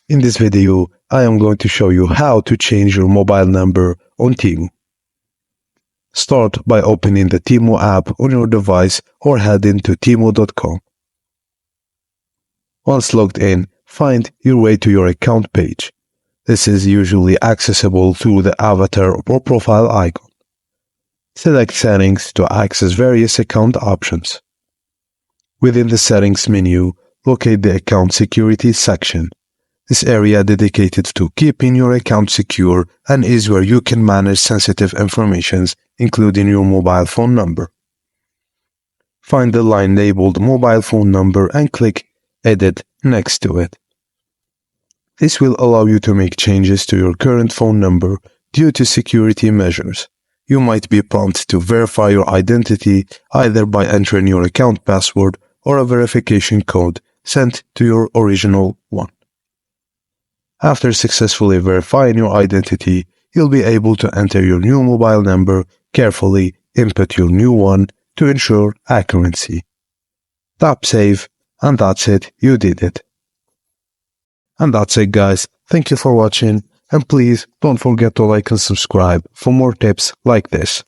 In this video, I am going to show you how to change your mobile number on TEMU. Start by opening the TEMU app on your device or head into TEMU.com. Once logged in, find your way to your account page. This is usually accessible through the avatar or profile icon. Select Settings to access various account options. Within the Settings menu, locate the Account Security section. This area dedicated to keeping your account secure and is where you can manage sensitive information, including your mobile phone number. Find the line labeled Mobile Phone Number and click Edit next to it. This will allow you to make changes to your current phone number due to security measures. You might be prompted to verify your identity either by entering your account password or a verification code sent to your original one. After successfully verifying your identity, you'll be able to enter your new mobile number, carefully input your new one to ensure accuracy. Tap Save, and that's it, you did it. And that's it, guys. Thank you for watching, and please don't forget to like and subscribe for more tips like this.